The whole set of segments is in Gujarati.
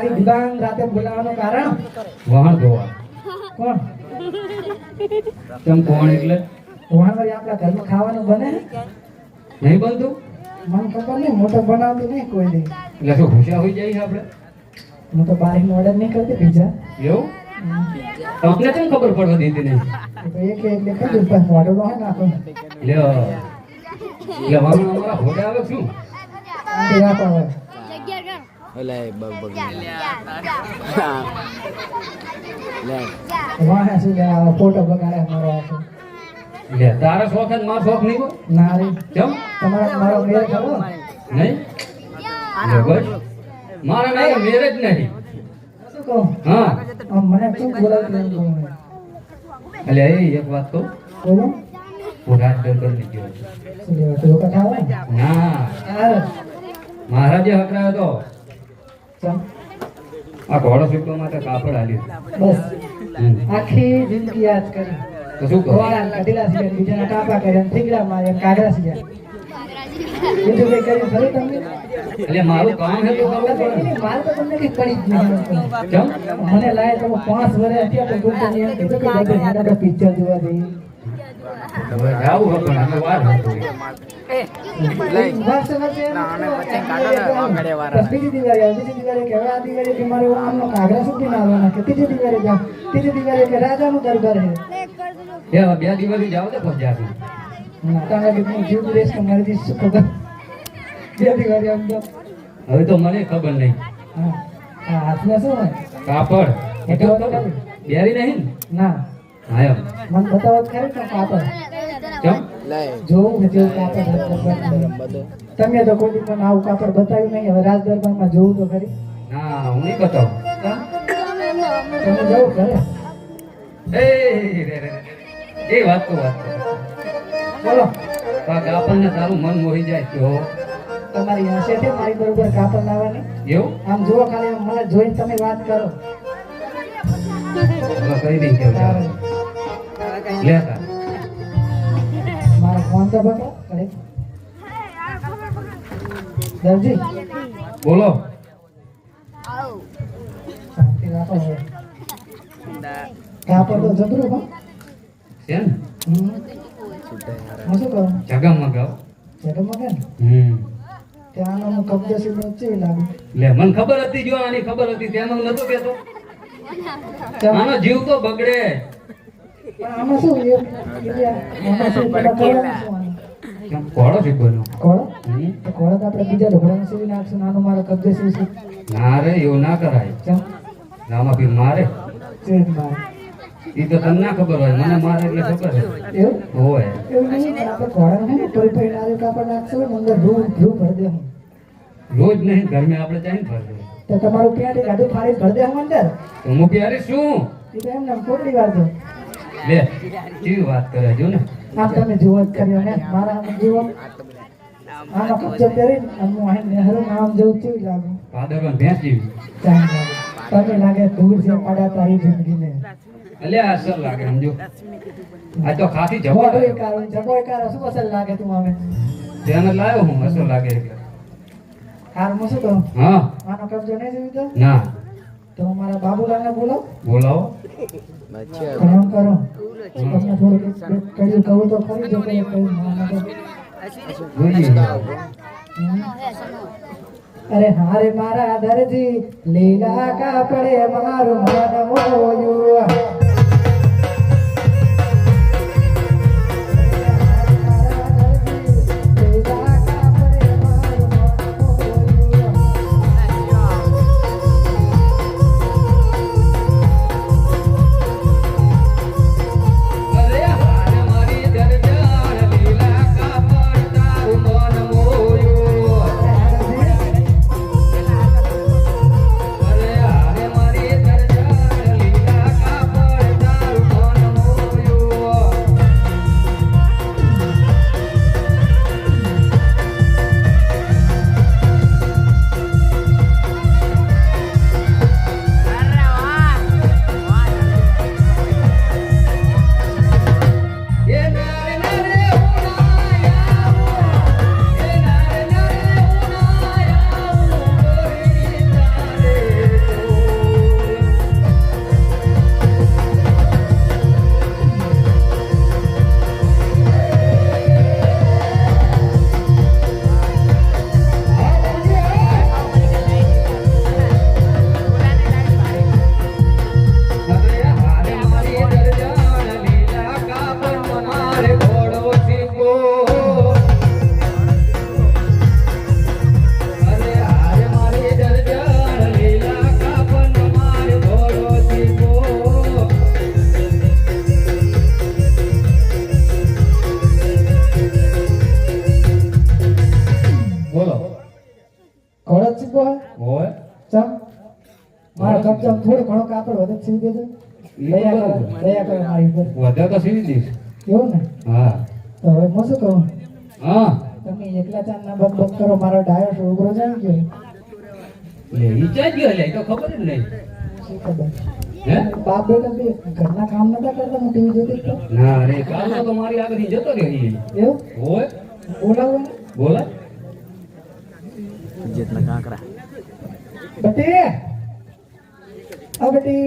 મારી દિવાંગ રાતે બોલાવવાનું કારણ વાહણ ધોવા કોણ? કેમ કોણ એટલે વહાણ વળી આપણા ઘરમાં ખાવાનું બને ને? નહીં બનતું મને ખબર નહીં, મોટો બનાવતો નહીં કોઈ દી. એટલે શું હુશા હોઈ જાય આપણે હું તો બારીનો ઓર્ડર નહીં કરતી પીઝા. એવું તમને કેમ ખબર પડવા દીધી નહીં એક એટલે કીધું પણ ઓર્ડર હોય ને આપણને લ્યો એટલે વાહણ અમારા હોડે આવે શું તે આપો હવે. વાહે શું લે આ ફોટો બગાડે મારો આખો. લે તારા શોખ જ મારો શોખ નહીં હોય ના રે કેમ તમારા મારો મેળ ખરો? નહીં લે બસ મારા નામે મેરેજ નહીં શું કહું? હા આમ મને શું બોલાવતું એમ કહું હું. એટલે એ એક વાત કહું બોલો હું રાત દર કરી લીધો શું લેવા ઢોકા ખાવા? ના હા મહારાજે હકરાયો તો ચમ આ ઘોડો શીખવા માટે કાપડ આલ્યું બસ હમ. આખી જિંદગી યાદ કરી તો શું કહું ગોળા કઢીલા છે બીજાના કાપા કર્યા થીગડા માર્યા કાગડા છે બીજું કઈ કર્યું ખરું તમને? એટલે મારું કામ છે તો કરવું પડે મારે તો તમને કઈ પડી જ નહીં. કેમ મને લાગે તમે 5 વર્ષ થયા તો ગુણ તમે એમ કીધું કે દાદા દાદા તો પિક્ચર જોવા જઈએ. હવે જાવું હોય પણ અમે વાર હતું વર્ષે વર્ષે એમ બસ બીજી દિવાળી આવે, બીજી દિવાળી કે હવે આ દિવાળી કે મારે આમનો કાગડા સુધી ના આવવાના કે ત્રીજી દિવાળી જાવ, ત્રીજી દિવાળી કે રાજાનું દરબાર છે. એ હવે 2 દિવસ જાવ તો પછી જાતું તમે કે હું જીવ રેસ કે મારી દી શું ખબર 2 દિવાળી આમ તો હવે તો મને ખબર નહીં હા આ હાથમાં શું હોય? કાપડ એટલે એટલે બેરી નહીં ને? ના હા એમ મને બતાવો તો ખરી તો કાપડ કેમ જોવું ને જેવું કાપડ તમે તો કોઈ દી પણ આવું કાપડ બતાવ્યું નહીં. હવે રાજ દરબારમાં જોવું તો ખરી. ના હું નહીં બતાવું તમે જવું ખરે એ રે રે એ વાત તો બોલો કાક આપણને તારું મન મોહી જાય તો તમારી હશે છે મારી બરોબર કાપડ લાવવાની. એવું આમ જુઓ ખાલી આમ મને જોઈને તમે વાત કરો. હવે કઈ નહીં કેવું ચાલે લેતા મારો ફોન તો બતાવો ખરે. દરજી બોલો શાંતિ રાખો હવે. કાપડ તો જબરું હો. છે ને હું શું કહું? જગમ મગાવ જગમગે ને ત્યાંનો હું કબજો સીધો ચેવી લાગુ. લે મને ખબર હતી જો આની ખબર હતી તેનો નતો કેતો આનો જીવ તો બગડે પણ આમાં શું આમાં શું પેલા કરવાનું શું આનું? કેમ કોળો શીખવાનો કોળો? તો કોળો તો આપણે બીજા ઢોકળાને સીવી નાખશું. નાનો મારો કબજો સીવશું. ના રે એવું ના કરાય ચમ રામા પીર મારે ચેત માર ઈ તો તને ના ખબર હોય મને મારે એટલે ખબર એવું હોય એવું નહીં પણ આપણે કોળાને હે ને થોડી થોડી નારિયેળ કાપડ નાખશું ને અંદર રૂ રૂ ભરી દે હું. રોજ નહીં ઘરમાં આપણે ચાઈને ફરજો તો તમારું પેન્ટ એક આડું ફાડી ભરી દે હું અંદર. તો હું ક્યારે શું એ તો એમને પોટલી વાર દો. લે કેવી વાત કરે જો ને આમ તમે જુઓ જ કર્યો હે મારા આમ જુઓ આનો કબજો કરીને આમ હું અહીં નહેરું આમ જવું કેવી લાગુ. પાદરવાન ભેંસ જેવી ચાંદ લાગે. તમે લાગે દૂર છે પડ્યા તારી જિંદગીને. એટલે અસર લાગે સમજો આ તો ખાથી જવા મોઢું એકારું, જગો એકારો, શું અસર લાગે તું આવે? તેને લાવ્યો હું અસર લાગે એટલે હાર હું શું કહું? હા આનો કબજો નહીં જોઈ તો? ના તો મારા બાબુલાલને બોલો. બોલાવો કામ કરો. તમને થોડું કર્યું કહું તો ખરી જો કંઈ કહ્યું ના તો. જોઈએ અરે હારે મારા દરજી લીલા કાપડે મારું મન મોયું. અરે હારે મારી દરજાણ લીલા કાપડ તારું મન મોયું અરે હારે મારી દરજાણ લીલા કાપડ મારે ઘોડો સીપો અરે હારે મારી જરજાળ લીલા કાપન મારે ઘોડો સીપો બોલો ઘોડો ચીપો હોય ચમ મારો કબજો થોડો ઘણો કાપડ વધે સીવી દેજો દયા કરો મારી ઉપર વધે તો સીવી દઈશ એવું ને હા તો હવે હું શું કહું હા તમે એકલા ચાર ના બક બક કરો મારો ડાયો છોકરો જાય ગયો લે ઈ ચાઈ ગયો લે ઈ તો ખબર જ નહીં શું ખબર હે બાપ બેટા બે ઘરના કામ નતા કરતા હું ટીવી જોતી જ તો. ના રે કાલનો તો મારી આગળ જતો રહ્યો ઈ એવું હોય બોલાવો ને. બોલા બટી આ બટી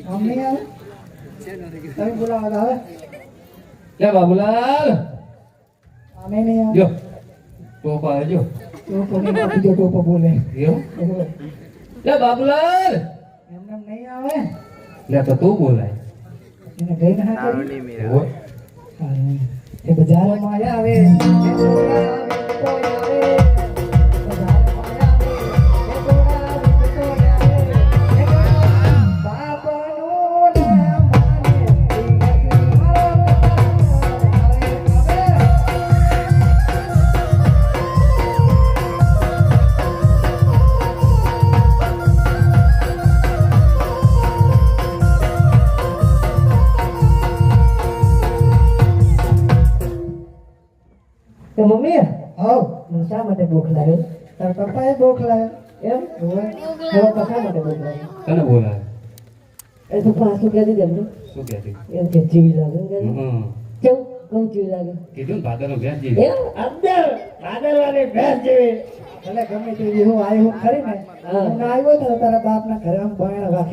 આમ નહીં આવે તમે બોલાવો તો આવે લે બાબુલાલ આમે નહીં આવે જો ટોપા આવે જો ટોપો નહીં આવે, બીજો ટોપો બોલે એવું લે બાબુલાલ એમને એમ નહીં આવે લે તો તું બોલાય એને ગઈ ના કરી હોય એ બજારમાં આવે એ છોકરા આવે તો આવે બજારમાં આવે એ છોકરા આવે તો આવે એ બાપનું નામ માને મારો તો મમ્મી આવ મને શા માટે ભૂખ લાગ્યો તારા પપ્પાએ ભૂખ લાગ્યો એમ હોય તારા પપ્પા શા માટે ભૂખ લાગ્યો તને બોલાય એ તો પાછું કહી દીધું એમને શું કહેતી એમ કે જીવી લાગે કે હમ કેવું કહું જીવી લાગે કીધું ને ભાદરનો ભેંસ એમ અંદર ભાદરવાની ભેંસ જેવી એટલે ગમે તેવી હું આવ્યો ખરી ને હું ના આવ્યો તો તારા બાપના ઘરે આમ બાયણ રાખી